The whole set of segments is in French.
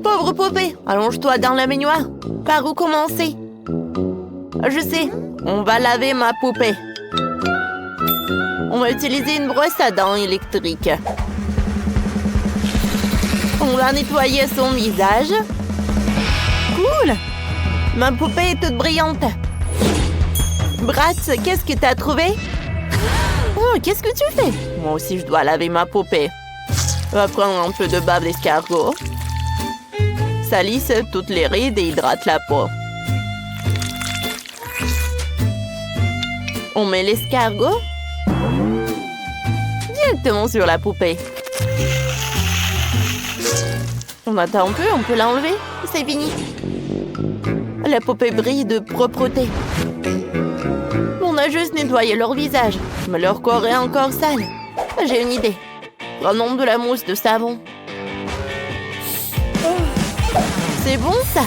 Pauvre poupée, allonge-toi dans la baignoire. Par où commencer? Je sais, on va laver ma poupée. On va utiliser une brosse à dents électrique. On va nettoyer son visage. Cool! Ma poupée est toute brillante. Bratz, qu'est-ce que t'as trouvé? Oh, qu'est-ce que tu fais? Moi aussi, je dois laver ma poupée. On va prendre un peu de bave d'escargot. Ça lisse toutes les rides et hydrate la peau. On met l'escargot directement sur la poupée. On attend un peu, on peut l'enlever. C'est fini. La poupée brille de propreté. On a juste nettoyé leur visage, mais leur corps est encore sale. J'ai une idée. Prenons de la mousse de savon. C'est bon ça.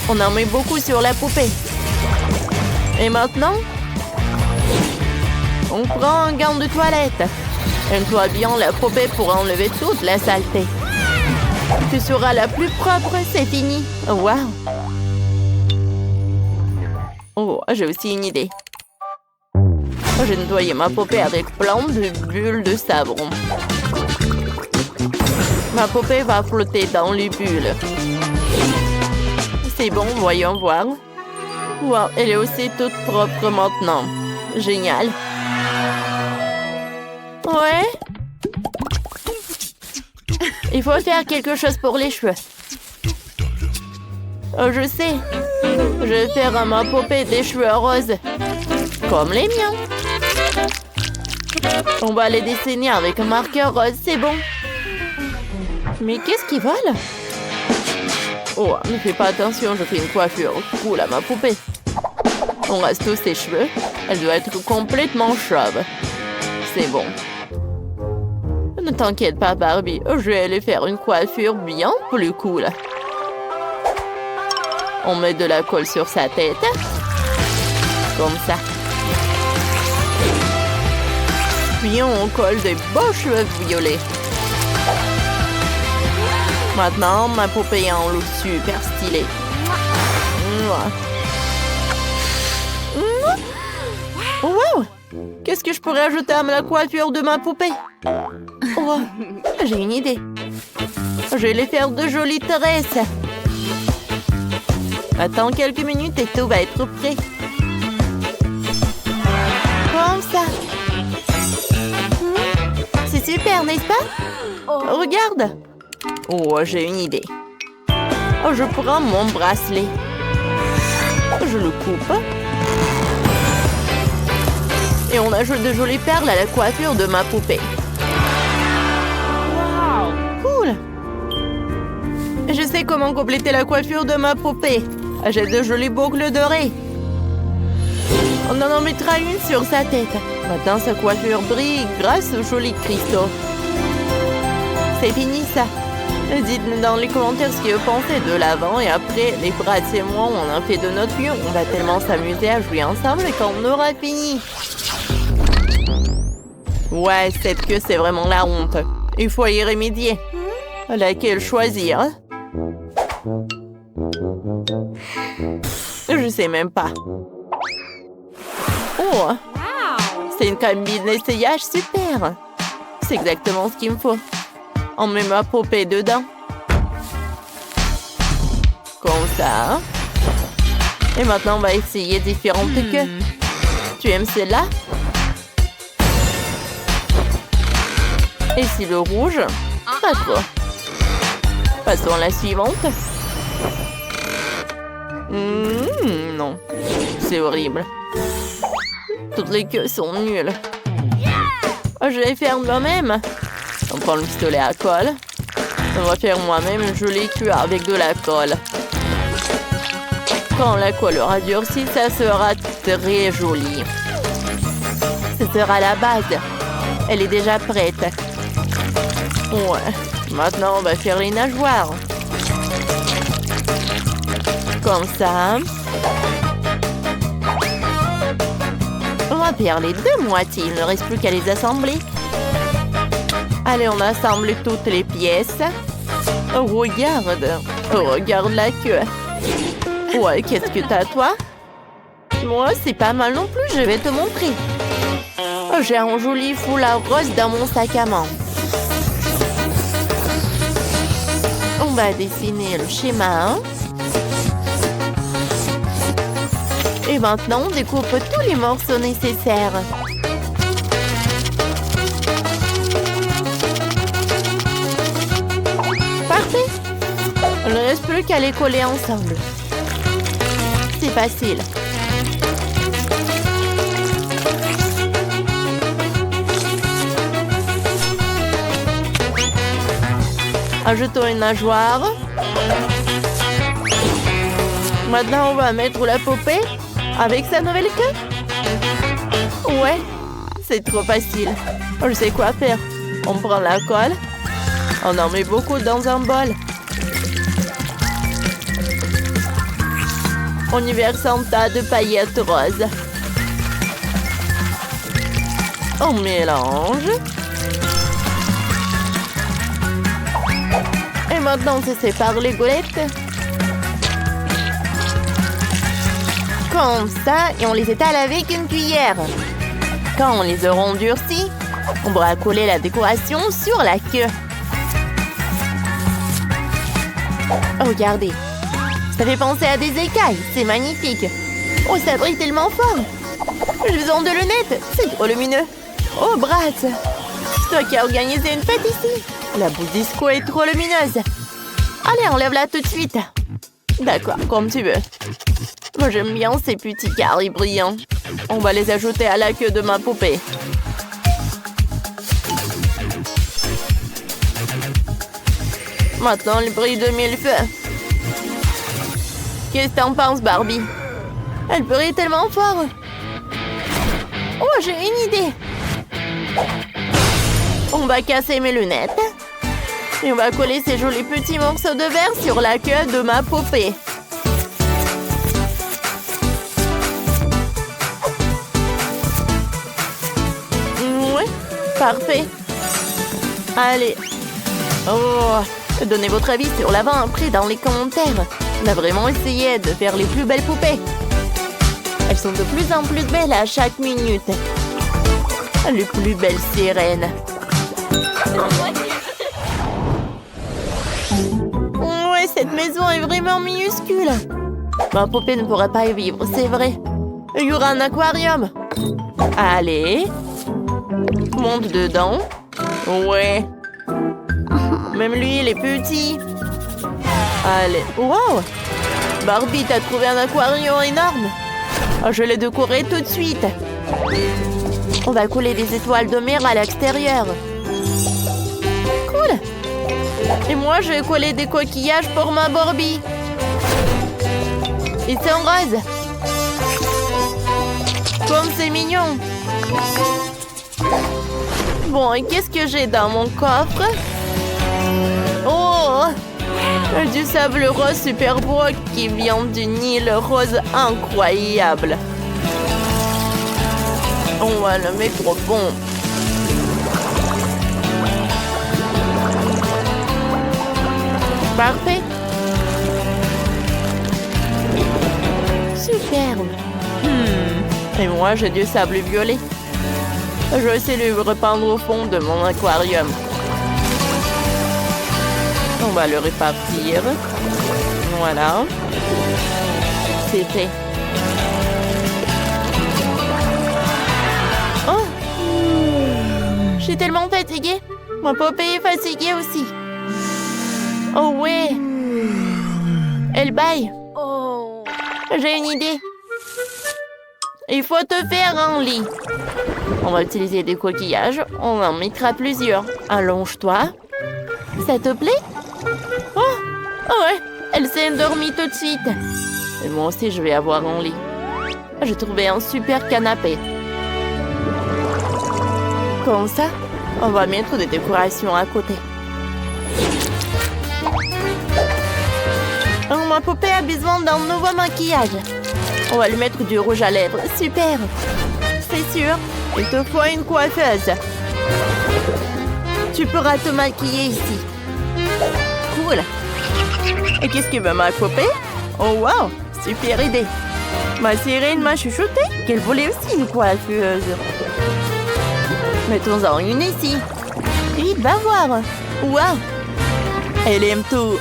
On en met beaucoup sur la poupée. Et maintenant, on prend un gant de toilette. Nettoie bien la poupée pour enlever toute la saleté. Tu seras la plus propre, c'est fini. Waouh. Oh, j'ai aussi une idée. J'ai nettoyé ma poupée avec plein de bulles de savon. Ma poupée va flotter dans les bulles. C'est bon, voyons voir. Wow, elle est aussi toute propre maintenant. Génial. Ouais. Il faut faire quelque chose pour les cheveux. Oh, je sais. Je vais faire à ma poupée des cheveux roses. Comme les miens. On va les dessiner avec un marqueur rose, c'est bon. Mais qu'est-ce qu'ils volent? Oh, ne fais pas attention, je fais une coiffure cool à ma poupée. On rase tous ses cheveux. Elle doit être complètement chauve. C'est bon. Ne t'inquiète pas, Barbie. Je vais lui faire une coiffure bien plus cool. On met de la colle sur sa tête. Comme ça. Puis on colle des beaux cheveux violets. Maintenant, ma poupée a un look super stylé. Wow! Qu'est-ce que je pourrais ajouter à la coiffure de ma poupée? Oh, j'ai une idée. Je vais lui faire de jolies tresses. Attends quelques minutes et tout va être prêt. Comme ça. C'est super, n'est-ce pas? Regarde. Oh, j'ai une idée. Oh, je prends mon bracelet. Je le coupe. Et on ajoute de jolies perles à la coiffure de ma poupée. Wow! Cool! Je sais comment compléter la coiffure de ma poupée. J'ai de jolies boucles dorées. On en mettra une sur sa tête. Maintenant, sa coiffure brille grâce aux jolis cristaux. C'est fini, ça. Dites-nous dans les commentaires ce que vous pensez de l'avant. Et après, les Bratz et moi, on a fait de notre mieux. On va tellement s'amuser à jouer ensemble quand on aura fini. Ouais, cette queue, c'est vraiment la honte. Il faut y remédier. Laquelle choisir? Je sais même pas. Oh! C'est une cabine d'essayage super! C'est exactement ce qu'il me faut. On met ma poupée dedans. Comme ça. Et maintenant, on va essayer différentes queues. Tu aimes celle-là? Et si le rouge? Pas trop. Passons à la suivante. Non. C'est horrible. Toutes les queues sont nulles. Oh, je vais faire moi-même. On prend le pistolet à colle. On va faire moi-même une jolie queue avec de la colle. Quand la colle aura durci, ça sera très joli. Ce sera la base. Elle est déjà prête. Ouais. Maintenant, on va faire les nageoires. Comme ça. On va faire les deux moitiés. Il ne reste plus qu'à les assembler. Allez, on assemble toutes les pièces. Oh, regarde. Oh, regarde la queue. Ouais, qu'est-ce que t'as, toi? Moi, c'est pas mal non plus, je vais te montrer. Oh, j'ai un joli foulard rose dans mon sac à main. On va dessiner le schéma. Et maintenant, on découpe tous les morceaux nécessaires. Parfait. Il ne reste plus qu'à les coller ensemble. C'est facile. Ajoutons une nageoire. Maintenant, on va mettre la poupée avec sa nouvelle queue. Ouais, c'est trop facile. Je sais quoi faire. On prend la colle. On en met beaucoup dans un bol. On y verse un tas de paillettes roses. On mélange. Et maintenant, on se sépare les goulettes. Comme ça, et on les étale avec une cuillère. Quand on les aura endurcis, on pourra coller la décoration sur la queue. Regardez, ça fait penser à des écailles, c'est magnifique. Oh, ça brille tellement fort. J'ai besoin de lunettes, c'est trop lumineux. Oh, Brat, c'est toi qui as organisé une fête ici. La boule disco est trop lumineuse. Allez, enlève-la tout de suite. D'accord, comme tu veux. Moi, j'aime bien ces petits carrés brillants. On va les ajouter à la queue de ma poupée. Maintenant, elle brille de mille feux. Qu'est-ce que t'en penses, Barbie? Elle brille tellement fort. Oh, j'ai une idée. On va casser mes lunettes. Et on va coller ces jolis petits morceaux de verre sur la queue de ma poupée. Ouais, parfait. Allez. Oh, donnez votre avis sur l'avant-après dans les commentaires. On a vraiment essayé de faire les plus belles poupées. Elles sont de plus en plus belles à chaque minute. Les plus belles sirènes. Ouais, cette maison est vraiment minuscule. Ma poupée ne pourrait pas y vivre, c'est vrai. Il y aura un aquarium. Allez. Monte dedans. Ouais. Même lui, il est petit. Allez. Wow! Barbie, t'as trouvé un aquarium énorme. Oh, je l'ai décoré tout de suite. On va couler des étoiles de mer à l'extérieur. Cool! Et moi, je vais coller des coquillages pour ma Barbie. Et c'est en rose. Comme c'est mignon. Bon, et qu'est-ce que j'ai dans mon coffre? Oh! Du sable rose super beau qui vient d'une île rose incroyable. On va le mettre au fond. Parfait. Superbe. Et moi, j'ai du sable violet. Je vais essayer de le repeindre au fond de mon aquarium. On va le répartir. Voilà. C'est fait. Oh! Je suis tellement fatiguée. Mon poupée est fatiguée aussi. Oh ouais! Elle baille. Oh. J'ai une idée. Il faut te faire un lit. On va utiliser des coquillages. On en mettra plusieurs. Allonge-toi. Ça te plaît? Oh! Oh ouais! Elle s'est endormie tout de suite. Et moi aussi, je vais avoir un lit. J'ai trouvé un super canapé. Comme ça, on va mettre des décorations à côté. Oh, ma poupée a besoin d'un nouveau maquillage. On va lui mettre du rouge à lèvres. Super! C'est sûr, il te faut une coiffeuse. Tu pourras te maquiller ici. cool. Et qu'est-ce que veut ma poupée? Oh wow, super idée. Ma sirène m'a chuchoté qu'elle voulait aussi une coiffeuse. Mettons-en une ici. Vite, va voir. Wow, elle aime tout.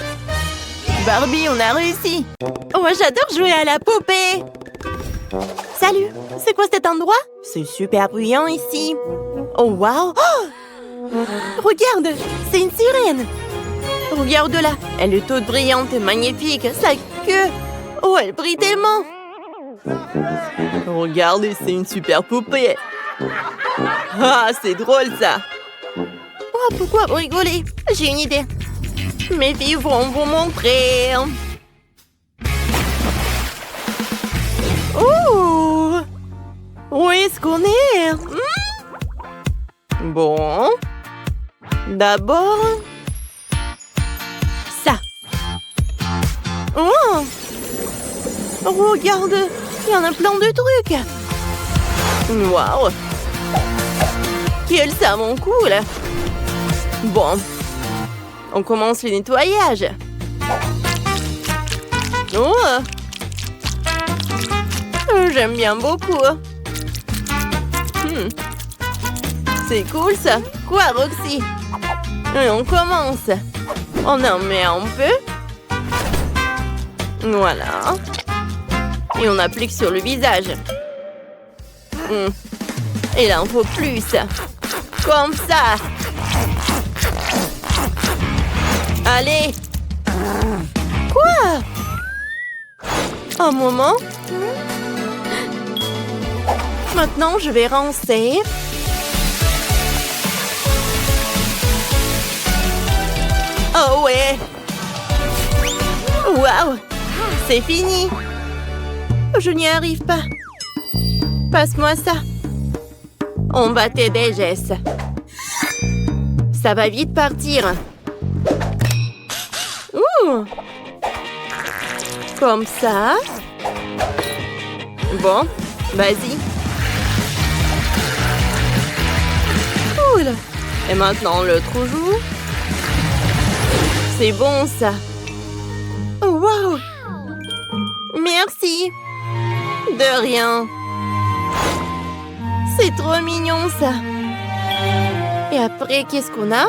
Barbie, on a réussi. Oh, j'adore jouer à la poupée. Salut, c'est quoi cet endroit? C'est super bruyant ici. Oh, wow. Oh, regarde, c'est une sirène. Regarde-la, elle est toute brillante et magnifique. Sa queue, oh, elle brille tellement. Regardez, c'est une super poupée. Ah, c'est drôle ça. Oh, pourquoi rigoler? J'ai une idée. Mes filles vont vous montrer. Oh! Où est-ce qu'on est? Bon. D'abord... ça. Oh! Regarde, il y en a plein de trucs. Waouh! Quel savon cool! Bon. On commence le nettoyage. Oh! J'aime bien beaucoup. C'est cool ça. Quoi, Roxy? Et on commence. On en met un peu. Voilà. Et on applique sur le visage. Il en faut plus. Comme ça. Allez. Quoi? Un moment. Maintenant, je vais rincer. Oh ouais. Waouh. C'est fini. Je n'y arrive pas. Passe-moi ça. On va t'aider, Jess. Ça va vite partir. Comme ça. Bon, vas-y. Cool. Et maintenant, l'autre joue. C'est bon, ça. Oh, wow. Merci. De rien. C'est trop mignon, ça. Et après, qu'est-ce qu'on a?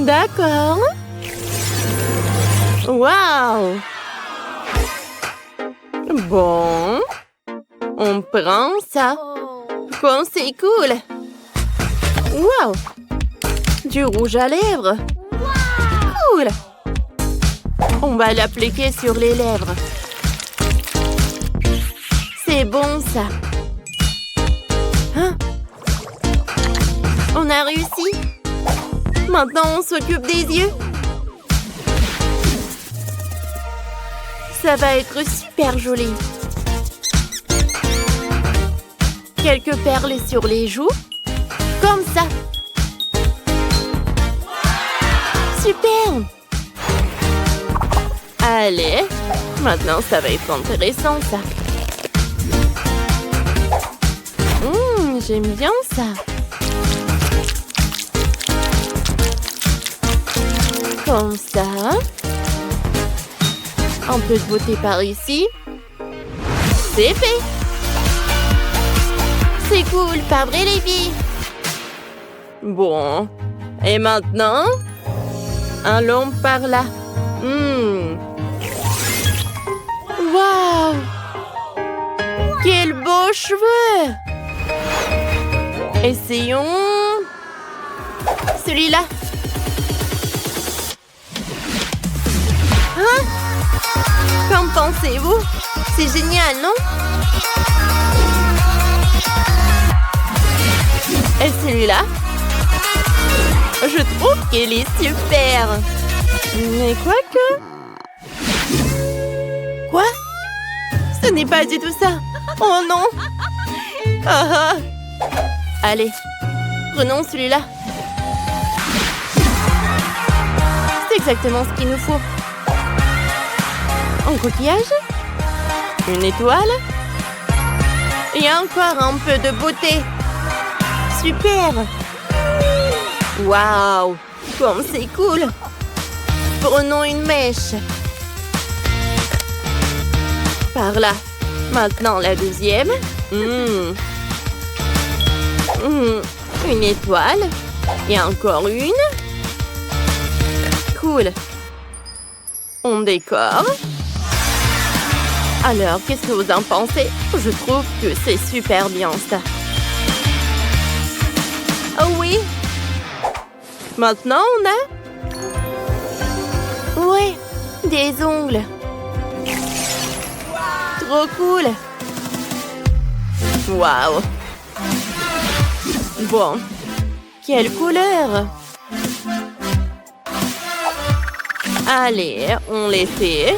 D'accord. Waouh! Bon. On prend ça. Comme c'est cool. Waouh! Du rouge à lèvres. Cool. On va l'appliquer sur les lèvres. C'est bon, ça. Hein? On a réussi. Maintenant, on s'occupe des yeux. Ça va être super joli. Quelques perles sur les joues. Comme ça. Super! Allez, maintenant ça va être intéressant, ça. J'aime bien ça. Comme ça. Un peu de beauté par ici. C'est fait. C'est cool, pas vrai les filles? Bon. Et maintenant, un long par là. Waouh! Quels beaux cheveux! Essayons... celui-là. Hein? Qu'en pensez-vous? C'est génial, non? Et celui-là? Je trouve qu'il est super. Mais quoique... Quoi? Ce n'est pas du tout ça. Oh non. Ah. Allez, prenons celui-là. C'est exactement ce qu'il nous faut. Un coquillage, une étoile et encore un peu de beauté. Super. Waouh, Comme c'est cool. Prenons une mèche. Par là. Maintenant la deuxième. Une étoile. Et encore une. Cool. On décore. Alors, qu'est-ce que vous en pensez? Je trouve que c'est super bien ça. Oh oui. Maintenant, on a... Ouais, des ongles. Trop cool. Waouh. Bon. Quelle couleur? Allez, on les fait.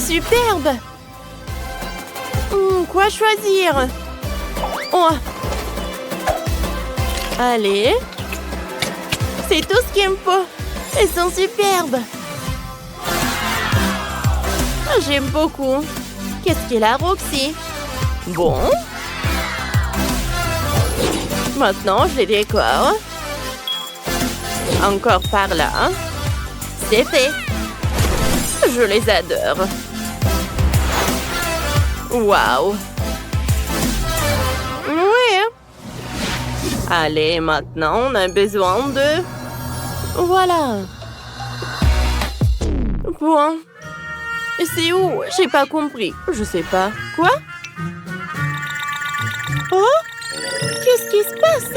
Superbe. Quoi choisir? Oh. Allez. C'est tout ce qu'il me faut. Elles sont superbes. J'aime beaucoup. Qu'est-ce qu'elle a, Roxy? Bon. Maintenant, je les décore. Encore par là. C'est fait. Je les adore. Waouh. Oui. Allez, maintenant, on a besoin de... Voilà. Bon. C'est où? J'ai pas compris. Je sais pas. Quoi? Oh? Qu'est-ce qui se passe?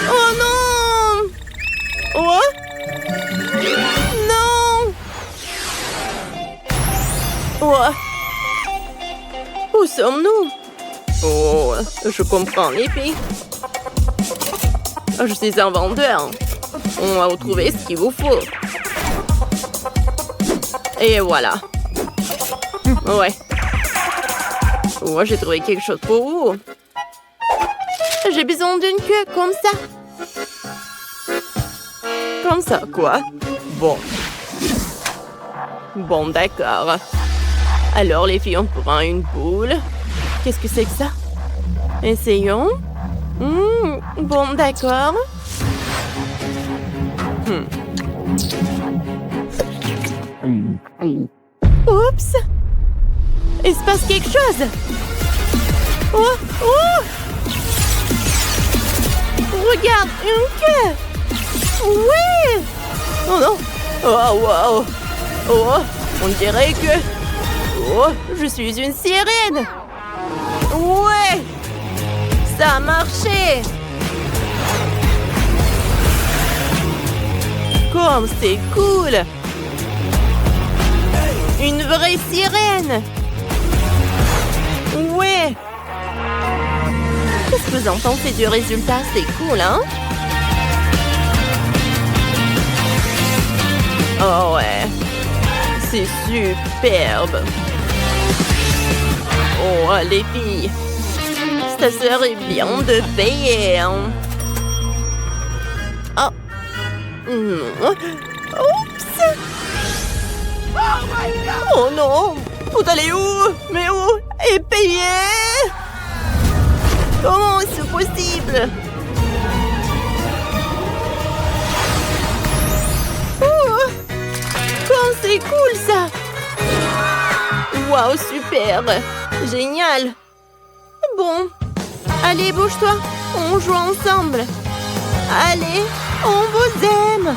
Oh non! Oh? Non! Oh. Où sommes-nous? Oh, je comprends les filles. Je suis un vendeur. On va retrouver ce qu'il vous faut. Et voilà. Ouais. Oh, j'ai trouvé quelque chose pour vous. J'ai besoin d'une queue comme ça. Comme ça, quoi? Bon. Bon, d'accord. Alors, les filles, on prend une boule. Qu'est-ce que c'est que ça? Essayons. Bon, d'accord. Oups! Il se passe quelque chose! Oh! Oh! Regarde, une queue! Oui! Oh non! Oh, wow! Oh! On dirait que... Oh! Je suis une sirène! Ouais! Ça a marché! Comme c'est cool! Une vraie sirène! Ouais! Qu'est-ce que vous en pensez du résultat? C'est cool, hein? Oh ouais! C'est superbe! Oh, les filles! Ça serait bien de payer, hein? Oh! Non! Oups! Oh non! Vous allez où? Mais où? Et payer? Comment est-ce possible? Oh! Comme c'est cool ça! Waouh, super! Génial! Bon, allez, bouge-toi, on joue ensemble. Allez, on vous aime.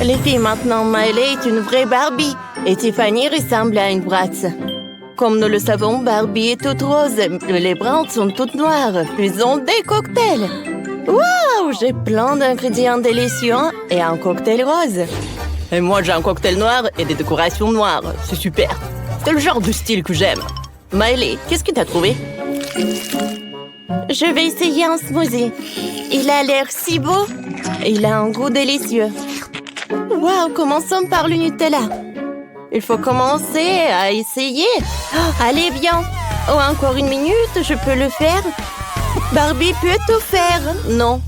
Les filles, maintenant, Miley est une vraie Barbie et Tiffany ressemble à une Bratz. Comme nous le savons, Barbie est toute rose, les Bratz sont toutes noires. Ils ont des cocktails. Waouh, j'ai plein d'ingrédients délicieux et un cocktail rose. Et moi, j'ai un cocktail noir et des décorations noires. C'est super. C'est le genre de style que j'aime. Miley, qu'est-ce que t'as trouvé? Je vais essayer un smoothie. Il a l'air si beau. Il a un goût délicieux. Waouh, commençons par le Nutella. Il faut commencer à essayer. Oh, allez, viens. Oh, encore une minute, je peux le faire. Barbie peut tout faire. Non.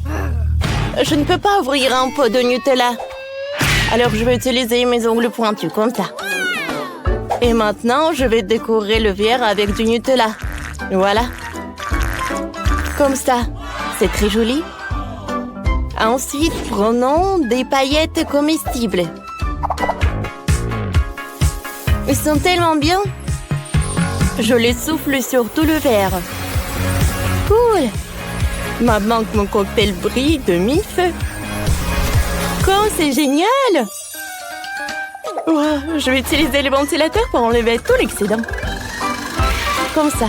Je ne peux pas ouvrir un pot de Nutella. Alors, je vais utiliser mes ongles pointus comme ça. Et maintenant, je vais décorer le verre avec du Nutella. Voilà. Comme ça. C'est très joli. Ensuite, prenons des paillettes comestibles. Ils sont tellement bien. Je les souffle sur tout le verre. Cool. Maintenant que mon cocktail brille de mille feux. Comme c'est génial. Wow, je vais utiliser le ventilateur pour enlever tout l'excédent. Comme ça.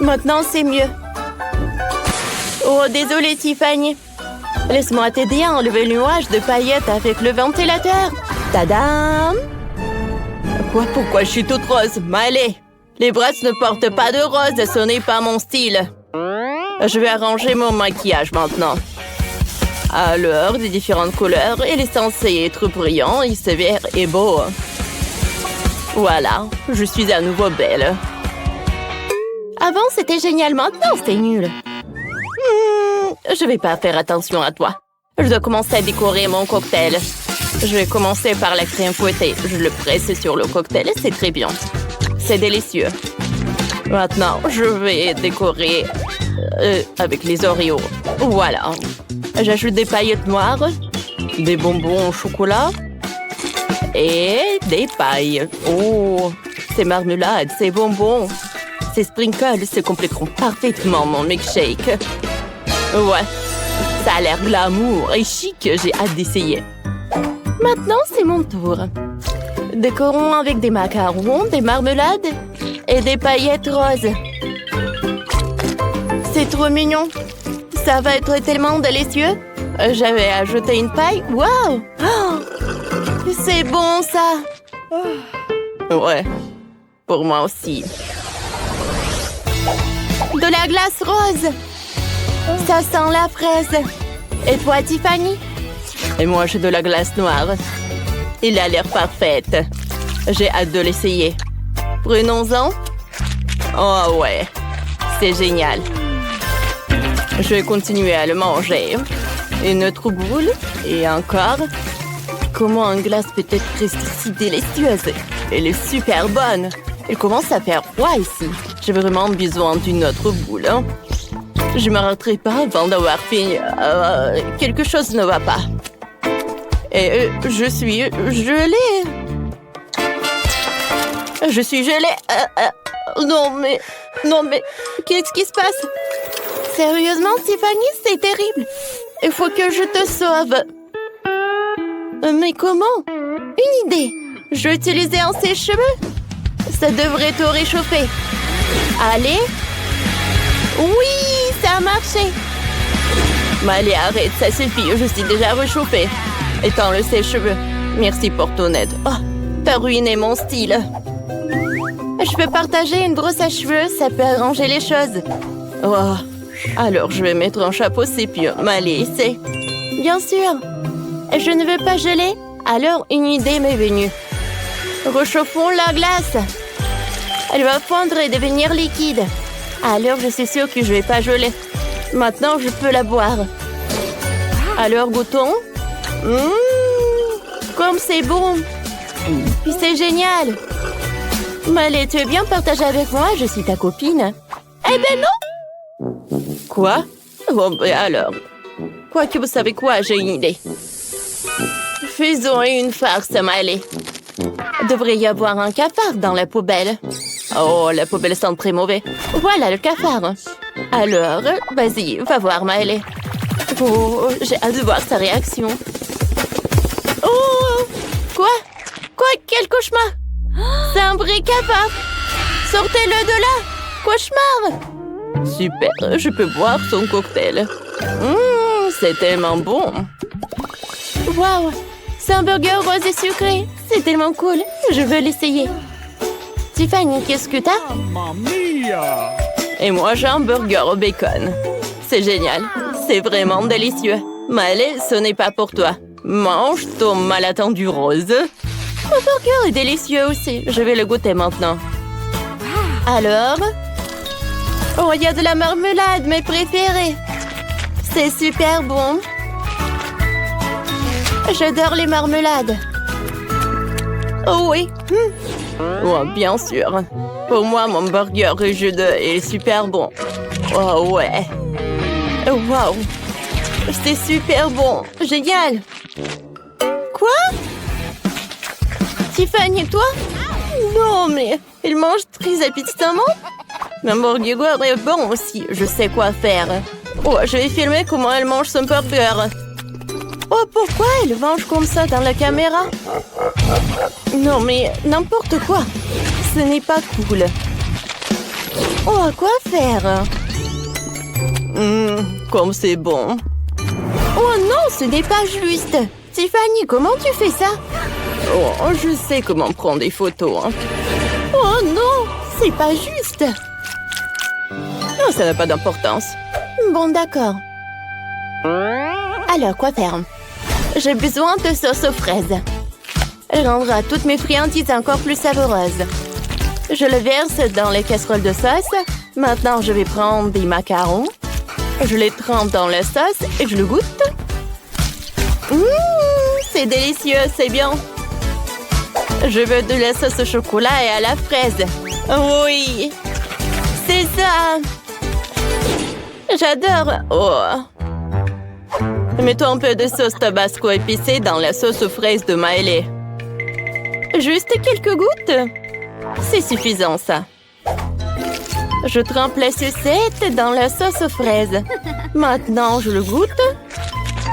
Maintenant, c'est mieux. Oh, désolé, Tiffany. Laisse-moi t'aider à enlever le nuage de paillettes avec le ventilateur. Tadam! Quoi? Pourquoi je suis toute rose? Allez, les brosses ne portent pas de rose, ce n'est pas mon style. Je vais arranger mon maquillage maintenant. Alors, des différentes couleurs, il est censé être brillant et sévère et beau. Voilà, je suis à nouveau belle. Avant, c'était génial, maintenant, c'est nul. Je vais pas faire attention à toi. Je dois commencer à décorer mon cocktail. Je vais commencer par la crème fouettée. Je le presse sur le cocktail, c'est très bien. C'est délicieux. Maintenant, je vais décorer avec les Oreos. Voilà. J'ajoute des paillettes noires, des bonbons au chocolat et des pailles. Oh, ces marmelades, ces bonbons, ces sprinkles se compléteront parfaitement mon milkshake. Ouais, ça a l'air glamour et chic, j'ai hâte d'essayer. Maintenant, c'est mon tour. Décorons avec des macarons, des marmelades et des paillettes roses. C'est trop mignon. Ça va être tellement délicieux. J'avais ajouté une paille. Waouh! Oh, c'est bon, ça! Ouais, pour moi aussi. De la glace rose! Ça sent la fraise. Et toi, Tiffany? Et moi, j'ai de la glace noire. Il a l'air parfaite. J'ai hâte de l'essayer. Prenons-en. Oh ouais, c'est génial. Je vais continuer à le manger. Une autre boule. Et encore. Comment une glace peut être si délicieuse? Elle est super bonne. Il commence à faire froid ici. J'ai vraiment besoin d'une autre boule. Hein? Je ne m'arrêterai pas avant d'avoir fini. Quelque chose ne va pas. Et je suis gelée. Je suis gelée. Non, mais... Qu'est-ce qui se passe? Sérieusement, Tiffany, c'est terrible. Il faut que je te sauve. Mais comment? Une idée. Je vais utiliser un sèche-cheveux. Ça devrait te réchauffer. Allez. Oui, ça a marché. Mais allez, arrête, ça suffit. Je suis déjà réchauffée. Étends le sèche-cheveux. Merci pour ton aide. Oh, t'as ruiné mon style. Je peux partager une brosse à cheveux, ça peut arranger les choses. Oh, alors je vais mettre un chapeau sépia. Mais allez, essaie. Bien sûr. Je ne veux pas geler. Alors une idée m'est venue. Réchauffons la glace. Elle va fondre et devenir liquide. Alors je suis sûre que je ne vais pas geler. Maintenant, je peux la boire. Alors goûtons. Comme c'est bon. Puis c'est génial. Allez, tu veux bien partager avec moi? Je suis ta copine. Eh ben non. Quoi? Bon, ben alors. Quoique vous savez quoi, j'ai une idée. Faisons une farce, Miley. Il devrait y avoir un cafard dans la poubelle. Oh, la poubelle sent très mauvais. Voilà le cafard. Alors, vas-y, va voir, Miley. Oh, j'ai hâte de voir sa réaction. Oh! Quoi? Quel cauchemar? C'est un vrai cafard! Sortez-le de là! Cauchemar! Super, je peux boire son cocktail. C'est tellement bon. Waouh! C'est un burger rose et sucré. C'est tellement cool. Je veux l'essayer. Tiffany, qu'est-ce que t'as? Mamma mia! Et moi, j'ai un burger au bacon. C'est génial. C'est vraiment délicieux. Mais allez, ce n'est pas pour toi. Mange ton mal attendu rose. Mon burger est délicieux aussi. Je vais le goûter maintenant. Alors? Oh, il y a de la marmelade, mes préférés. C'est super bon. J'adore les marmelades. Oh oui. Oh, bien sûr. Pour moi, mon burger et jus d'œuf est super bon. Oh ouais. Oh, wow. C'est super bon. Génial. Quoi? Tiffany et toi? Non, mais il mange très appétissamment. Mon burger est bon aussi. Je sais quoi faire. Oh, je vais filmer comment elle mange son burger. Oh, pourquoi elle mange comme ça dans la caméra? Non, mais n'importe quoi. Ce n'est pas cool. Oh, à quoi faire? Comme c'est bon. Oh non, ce n'est pas juste. Tiffany, comment tu fais ça? Oh, je sais comment prendre des photos. Hein. Oh non, c'est pas juste. Non, ça n'a pas d'importance. Bon, d'accord. Alors, quoi faire? J'ai besoin de sauce aux fraises. Elle rendra toutes mes friandises encore plus savoureuses. Je le verse dans les casseroles de sauce. Maintenant, je vais prendre des macarons. Je les trempe dans la sauce et je le goûte. C'est délicieux, c'est bien. Je veux de la sauce au chocolat et à la fraise. Oui, c'est ça. J'adore. Oh. Mettons un peu de sauce tabasco épicée dans la sauce aux fraises de Maëlé. Juste quelques gouttes. C'est suffisant, ça. Je trempe la sucette dans la sauce aux fraises. Maintenant, je le goûte.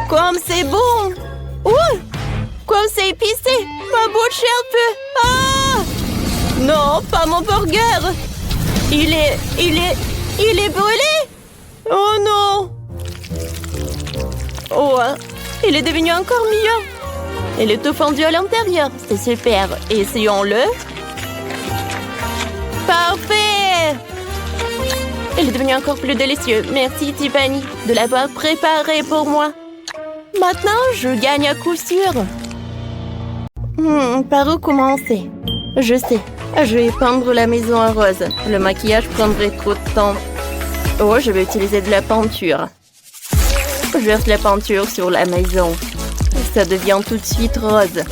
Comme c'est bon! Oh! Comme c'est épicé! Ma bouche est un peu... Ah! Non, pas mon burger! Il est brûlé! Oh non! Oh, il est devenu encore mieux! Il est tout fondu à l'intérieur. C'est super. Essayons-le. Parfait! Il est devenu encore plus délicieux. Merci, Tiffany, de l'avoir préparé pour moi. Maintenant, je gagne à coup sûr. Par où commencer? Je sais. Je vais peindre la maison en rose. Le maquillage prendrait trop de temps. Oh, je vais utiliser de la peinture. Je verse la peinture sur la maison. Ça devient tout de suite rose.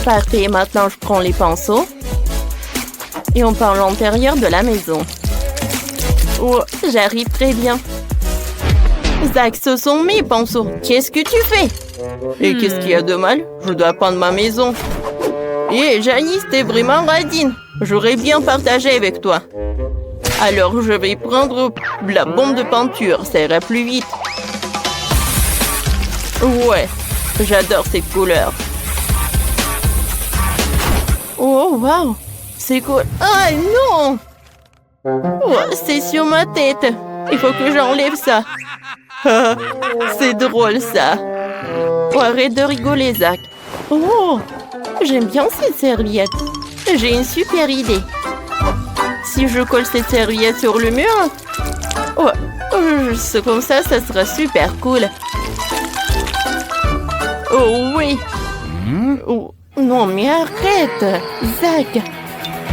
Parfait. Maintenant, je prends les pinceaux. Et on peint l'intérieur de la maison. Oh, j'arrive très bien. Zach, ce sont mes pinceaux. Qu'est-ce que tu fais? Et qu'est-ce qu'il y a de mal? Je dois peindre ma maison. Et Janice, t'es vraiment radine. J'aurais bien partagé avec toi. Alors, je vais prendre la bombe de peinture. Ça ira plus vite. Ouais, j'adore ces couleurs. Oh, wow. C'est cool. Ah, non! Oh, c'est sur ma tête. Il faut que j'enlève ça. C'est drôle, ça. Oh, arrête de rigoler, Zach. Oh, j'aime bien cette serviette. J'ai une super idée. Si je colle cette serviette sur le mur... Oh, c'est comme ça, ça sera super cool. Oh, oui. Oh, non, mais arrête, Zach.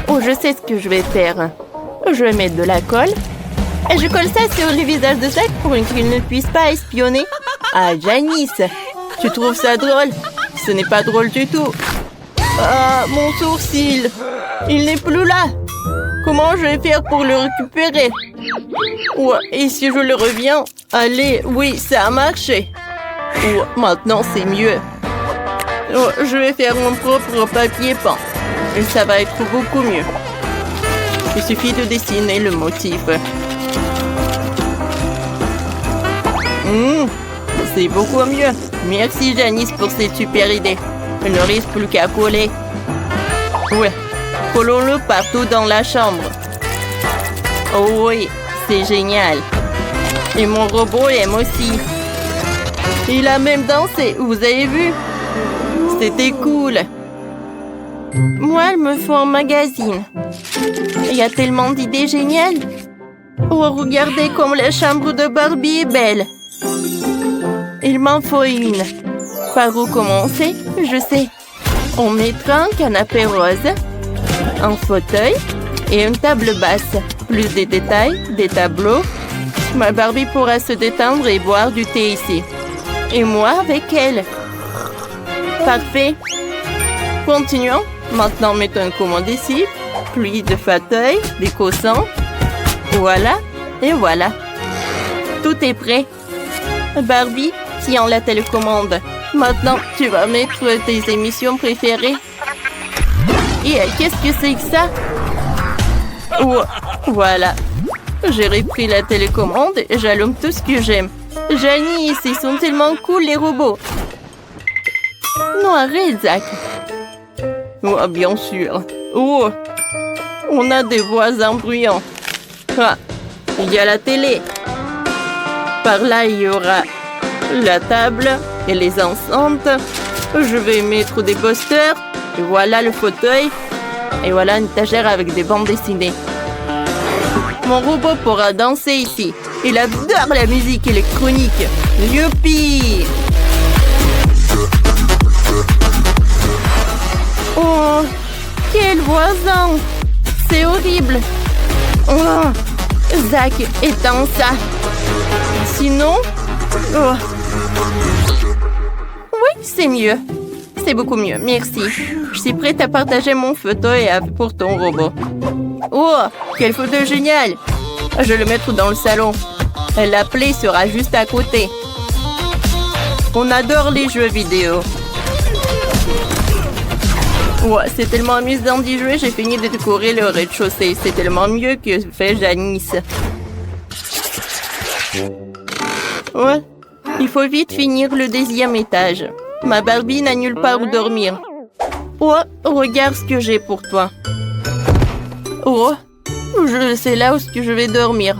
Oh, je sais ce que je vais faire. Je vais mettre de la colle. Et je colle ça sur le visage de Zach pour qu'il ne puisse pas espionner. Ah, Janice, tu trouves ça drôle? Ce n'est pas drôle du tout. Ah, mon sourcil. Il n'est plus là. Comment je vais faire pour le récupérer? Ouais, et si je le reviens? Allez, oui, ça a marché. Oh, maintenant, c'est mieux. Oh, je vais faire mon propre papier peint. Et ça va être beaucoup mieux. Il suffit de dessiner le motif. C'est beaucoup mieux. Merci, Janice, pour cette super idée. Il ne reste plus qu'à coller. Ouais, collons-le partout dans la chambre. Oh oui, c'est génial. Et mon robot aime aussi. Il a même dansé, vous avez vu? C'était cool. Moi, il me faut un magazine. Il y a tellement d'idées géniales. Oh, regardez comme la chambre de Barbie est belle. Il m'en faut une. Par où commencer? Je sais. On mettra un canapé rose, un fauteuil et une table basse. Plus de détails, des tableaux. Ma Barbie pourra se détendre et boire du thé ici. Et moi avec elle. Parfait. Continuons. Maintenant, mettons une commande ici. Puis de fauteuil, des coussins. Voilà. Et voilà. Tout est prêt. Barbie, tiens la télécommande. Maintenant, tu vas mettre tes émissions préférées. Et qu'est-ce que c'est que ça? Oh, voilà. J'ai repris la télécommande et j'allume tout ce que j'aime. Janice, ils sont tellement cool les robots. Non, arrête, Zach. Oh, bien sûr. Oh, on a des voisins bruyants. Ah, il y a la télé. Par là, il y aura la table et les enceintes. Je vais mettre des posters. Et voilà le fauteuil. Et voilà une étagère avec des bandes dessinées. Mon robot pourra danser ici. Il adore la musique électronique. Youpi! Oh, quel voisin! C'est horrible! Oh, Zach, éteins ça! Sinon... Oh. Oui, c'est mieux. C'est beaucoup mieux, merci. Je suis prête à partager mon fauteuil pour ton robot. Oh, quel fauteuil génial! Je vais le mettre dans le salon. La play sera juste à côté. On adore les jeux vidéo. Ouais, c'est tellement amusant d'y jouer, j'ai fini de décorer le rez-de-chaussée. C'est tellement mieux que fait Janice. Ouais, il faut vite finir le 10e étage. Ma Barbie n'a nulle part où dormir. Oh, regarde ce que j'ai pour toi. Oh, je sais là où je vais dormir.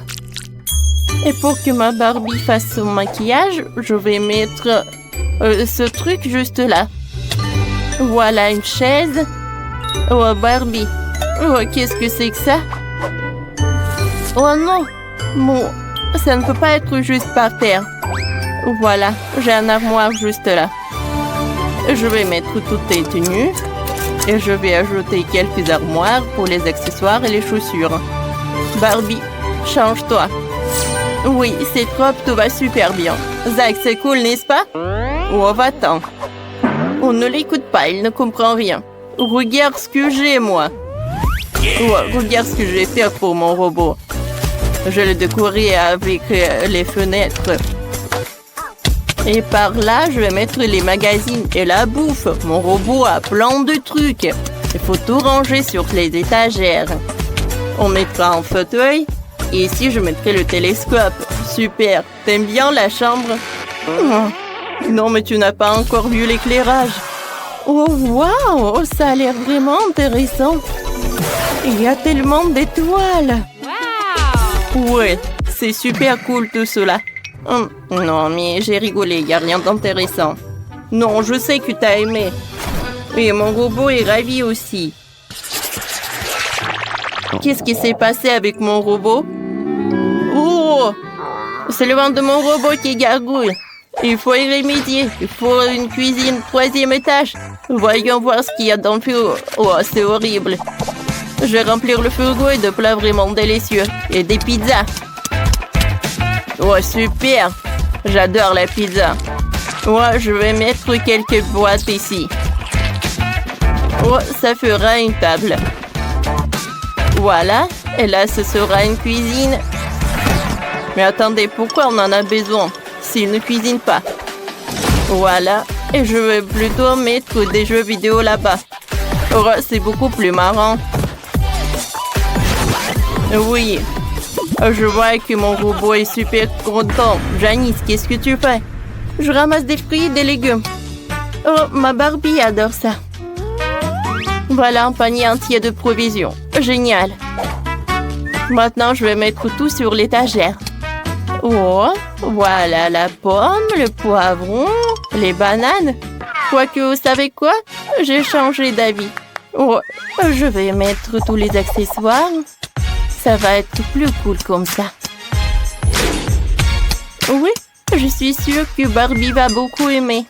Et pour que ma Barbie fasse son maquillage, je vais mettre ce truc juste là. Voilà une chaise. Oh, Barbie. Oh, qu'est-ce que c'est que ça? Oh non. Bon, ça ne peut pas être juste par terre. Voilà, j'ai un armoire juste là. Je vais mettre toutes tes tenues. Et je vais ajouter quelques armoires pour les accessoires et les chaussures. Barbie, change-toi. Oui, c'est propre, tout va super bien. Zach, c'est cool, n'est-ce pas? Oh, va-t'en. On ne l'écoute pas, il ne comprend rien. Regarde ce que j'ai, moi. Oh, regarde ce que je vais faire pour mon robot. Je le décorer avec les fenêtres. Et par là, je vais mettre les magazines et la bouffe. Mon robot a plein de trucs. Il faut tout ranger sur les étagères. On mettra un fauteuil. Et ici, je mettrai le télescope. Super. T'aimes bien la chambre? Non, mais tu n'as pas encore vu l'éclairage. Oh, waouh! Ça a l'air vraiment intéressant. Il y a tellement d'étoiles. Wow! Ouais, c'est super cool tout cela. Non, mais j'ai rigolé, il n'y a rien d'intéressant. Non, je sais que t'as aimé. Et mon robot est ravi aussi. Qu'est-ce qui s'est passé avec mon robot? Oh! C'est le vent de mon robot qui gargouille. Il faut y remédier. Il faut une cuisine 3e étage. Voyons voir ce qu'il y a dans le frigo. Oh, c'est horrible. Je vais remplir le frigo de plats vraiment délicieux. Et des pizzas. Oh, super. J'adore la pizza. Ouais, je vais mettre quelques boîtes ici. Oh, ça fera une table. Voilà. Et là, ce sera une cuisine. Mais attendez, pourquoi on en a besoin s'il ne cuisine pas? Voilà. Et je vais plutôt mettre des jeux vidéo là-bas. Oh, c'est beaucoup plus marrant. Oui. Je vois que mon robot est super content. Janice, qu'est-ce que tu fais? Je ramasse des fruits et des légumes. Oh, ma Barbie adore ça. Voilà un panier entier de provisions. Génial. Maintenant, je vais mettre tout sur l'étagère. Oh, voilà la pomme, le poivron, les bananes. Quoique, vous savez quoi? J'ai changé d'avis. Oh, je vais mettre tous les accessoires. Ça va être plus cool comme ça. Oui, je suis sûre que Barbie va beaucoup aimer.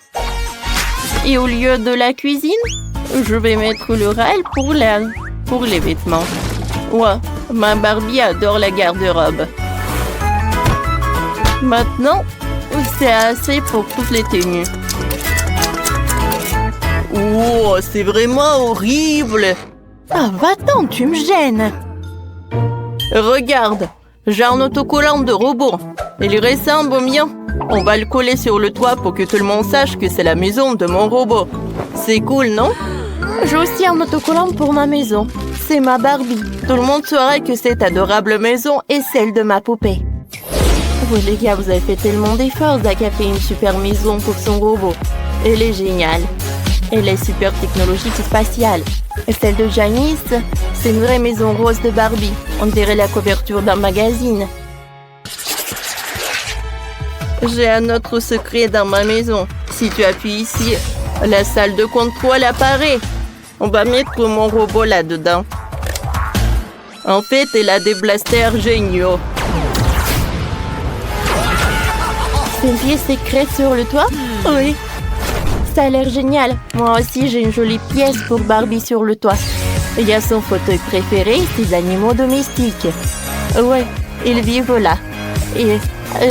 Et au lieu de la cuisine, je vais mettre le rail pour les vêtements. Ouais, ma Barbie adore la garde-robe. Maintenant, c'est assez pour toutes les tenues. Oh, c'est vraiment horrible. Ah, va-t'en, tu me gênes. Regarde, j'ai un autocollant de robot. Il ressemble au mien. On va le coller sur le toit pour que tout le monde sache que c'est la maison de mon robot. C'est cool, non? J'ai aussi un autocollant pour ma maison. C'est ma Barbie. Tout le monde saurait que cette adorable maison est celle de ma poupée. Oh les gars, vous avez fait tellement d'efforts. Zach a fait une super maison pour son robot. Elle est géniale. Elle est super technologique et spatiale. Et celle de Janice, c'est une vraie maison rose de Barbie. On dirait la couverture d'un magazine. J'ai un autre secret dans ma maison. Si tu appuies ici, la salle de contrôle apparaît. On va mettre mon robot là-dedans. En fait, elle a des blasters géniaux. C'est une pièce secrète sur le toit? Oui. Ça a l'air génial. Moi aussi, j'ai une jolie pièce pour Barbie sur le toit. Il y a son fauteuil préféré, ses animaux domestiques. Ouais, ils vivent là. Et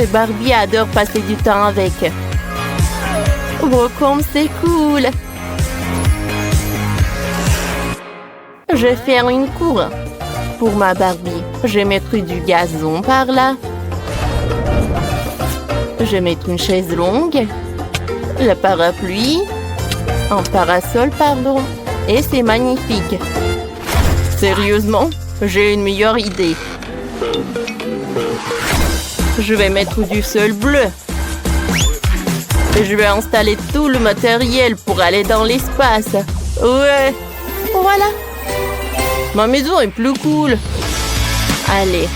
Barbie adore passer du temps avec. Oh, comme c'est cool! Je vais faire une cour. Pour ma Barbie, je vais mettre du gazon par là. Je vais mettre une chaise longue. Le parapluie. Un parasol, pardon. Et c'est magnifique. Sérieusement, j'ai une meilleure idée. Je vais mettre du sol bleu. Et je vais installer tout le matériel pour aller dans l'espace. Ouais. Voilà. Ma maison est plus cool. Allez,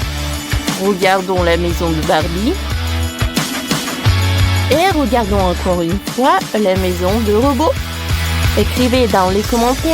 regardons la maison de Barbie. Et regardons encore une fois la maison de robot. Écrivez dans les commentaires